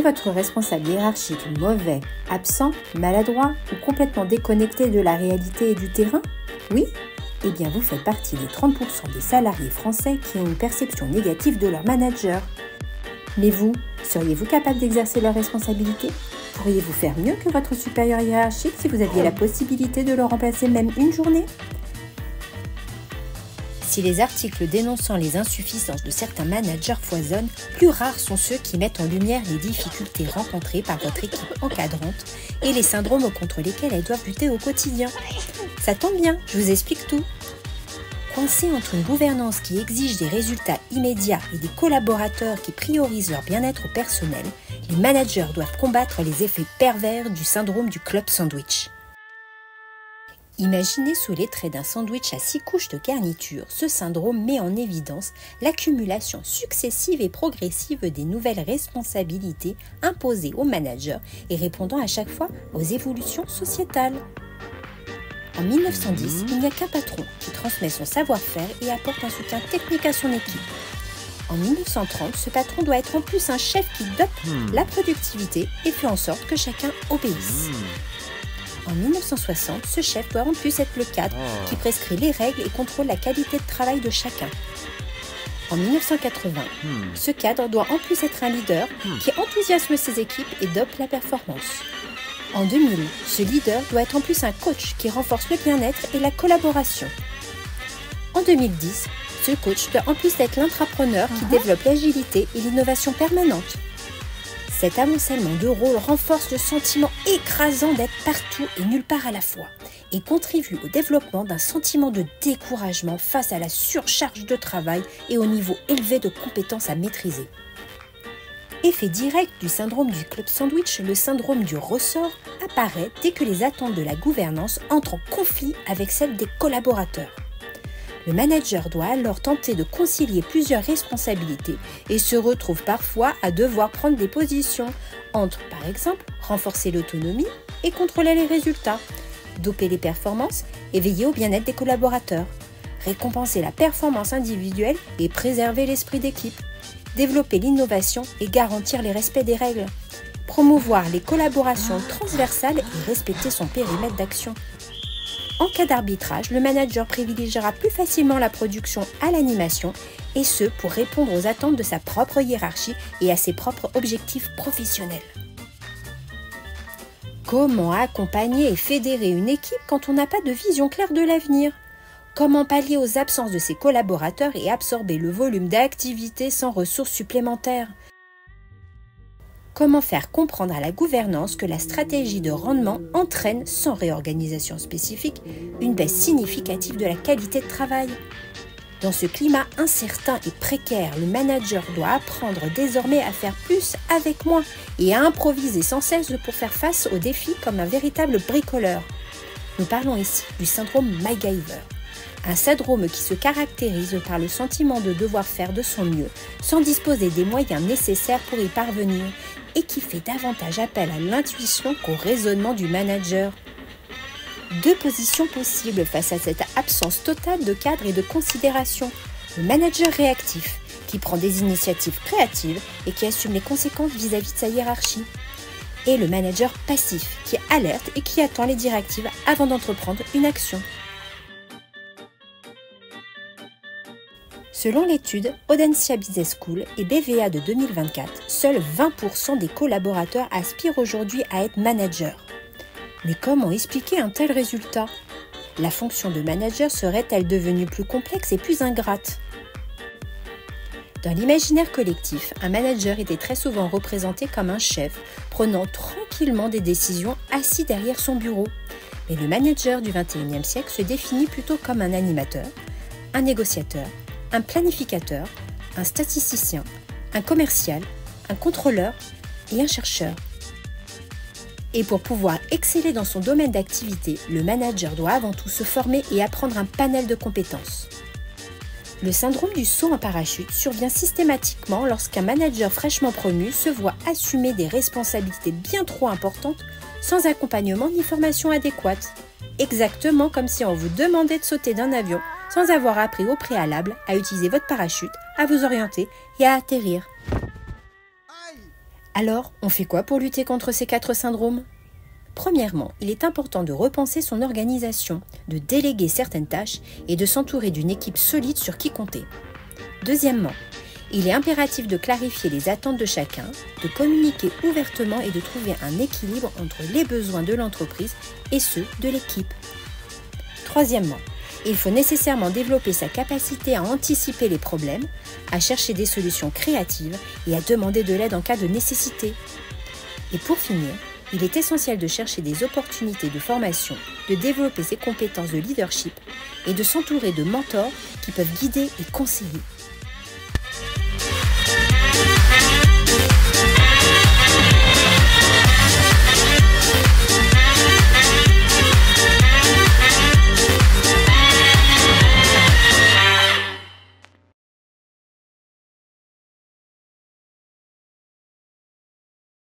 votre responsable hiérarchique mauvais, absent, maladroit ou complètement déconnecté de la réalité et du terrain? Oui? Eh bien, vous faites partie des 30% des salariés français qui ont une perception négative de leur manager. Mais vous, seriez-vous capable d'exercer leurs responsabilités? Pourriez-vous faire mieux que votre supérieur hiérarchique si vous aviez la possibilité de le remplacer même une journée? Si les articles dénonçant les insuffisances de certains managers foisonnent, plus rares sont ceux qui mettent en lumière les difficultés rencontrées par votre équipe encadrante et les syndromes contre lesquels elles doivent lutter au quotidien. Ça tombe bien, je vous explique tout. Coincés entre une gouvernance qui exige des résultats immédiats et des collaborateurs qui priorisent leur bien-être personnel, les managers doivent combattre les effets pervers du syndrome du club sandwich. Imaginé sous les traits d'un sandwich à 6 couches de garniture, ce syndrome met en évidence l'accumulation successive et progressive des nouvelles responsabilités imposées aux managers et répondant à chaque fois aux évolutions sociétales. En 1910, il n'y a qu'un patron qui transmet son savoir-faire et apporte un soutien technique à son équipe. En 1930, ce patron doit être en plus un chef qui dope la productivité et fait en sorte que chacun obéisse. En 1960, ce chef doit en plus être le cadre qui prescrit les règles et contrôle la qualité de travail de chacun. En 1980, ce cadre doit en plus être un leader qui enthousiasme ses équipes et dope la performance. En 2000, ce leader doit être en plus un coach qui renforce le bien-être et la collaboration. En 2010, ce coach doit en plus être l'intrapreneur qui développe l'agilité et l'innovation permanente. Cet amoncellement de rôles renforce le sentiment écrasant d'être partout et nulle part à la fois et contribue au développement d'un sentiment de découragement face à la surcharge de travail et au niveau élevé de compétences à maîtriser. Effet direct du syndrome du club sandwich, le syndrome du ressort apparaît dès que les attentes de la gouvernance entrent en conflit avec celles des collaborateurs. Le manager doit alors tenter de concilier plusieurs responsabilités et se retrouve parfois à devoir prendre des positions entre, par exemple, renforcer l'autonomie et contrôler les résultats, doper les performances et veiller au bien-être des collaborateurs, récompenser la performance individuelle et préserver l'esprit d'équipe, développer l'innovation et garantir les respects des règles, promouvoir les collaborations transversales et respecter son périmètre d'action. En cas d'arbitrage, le manager privilégiera plus facilement la production à l'animation, et ce pour répondre aux attentes de sa propre hiérarchie et à ses propres objectifs professionnels. Comment accompagner et fédérer une équipe quand on n'a pas de vision claire de l'avenir? Comment pallier aux absences de ses collaborateurs et absorber le volume d'activités sans ressources supplémentaires? Comment faire comprendre à la gouvernance que la stratégie de rendement entraîne, sans réorganisation spécifique, une baisse significative de la qualité de travail? Dans ce climat incertain et précaire, le manager doit apprendre désormais à faire plus avec moins et à improviser sans cesse pour faire face aux défis comme un véritable bricoleur. Nous parlons ici du syndrome MacGyver. Un syndrome qui se caractérise par le sentiment de devoir faire de son mieux, sans disposer des moyens nécessaires pour y parvenir, et qui fait davantage appel à l'intuition qu'au raisonnement du manager. Deux positions possibles face à cette absence totale de cadre et de considération. Le manager réactif, qui prend des initiatives créatives et qui assume les conséquences vis-à-vis de sa hiérarchie. Et le manager passif, qui alerte et qui attend les directives avant d'entreprendre une action. Selon l'étude Audencia Business School et BVA de 2024, seuls 20% des collaborateurs aspirent aujourd'hui à être managers. Mais comment expliquer un tel résultat? La fonction de manager serait-elle devenue plus complexe et plus ingrate? Dans l'imaginaire collectif, un manager était très souvent représenté comme un chef, prenant tranquillement des décisions assis derrière son bureau. Mais le manager du XXIe siècle se définit plutôt comme un animateur, un négociateur, un planificateur, un statisticien, un commercial, un contrôleur et un chercheur. Et pour pouvoir exceller dans son domaine d'activité, le manager doit avant tout se former et apprendre un panel de compétences. Le syndrome du saut en parachute survient systématiquement lorsqu'un manager fraîchement promu se voit assumer des responsabilités bien trop importantes sans accompagnement ni formation adéquate. Exactement comme si on vous demandait de sauter d'un avion sans avoir appris au préalable à utiliser votre parachute, à vous orienter et à atterrir. Alors, on fait quoi pour lutter contre ces 4 syndromes ? Premièrement, il est important de repenser son organisation, de déléguer certaines tâches et de s'entourer d'une équipe solide sur qui compter. Deuxièmement, il est impératif de clarifier les attentes de chacun, de communiquer ouvertement et de trouver un équilibre entre les besoins de l'entreprise et ceux de l'équipe. Troisièmement, il faut nécessairement développer sa capacité à anticiper les problèmes, à chercher des solutions créatives et à demander de l'aide en cas de nécessité. Et pour finir, il est essentiel de chercher des opportunités de formation, de développer ses compétences de leadership et de s'entourer de mentors qui peuvent guider et conseiller.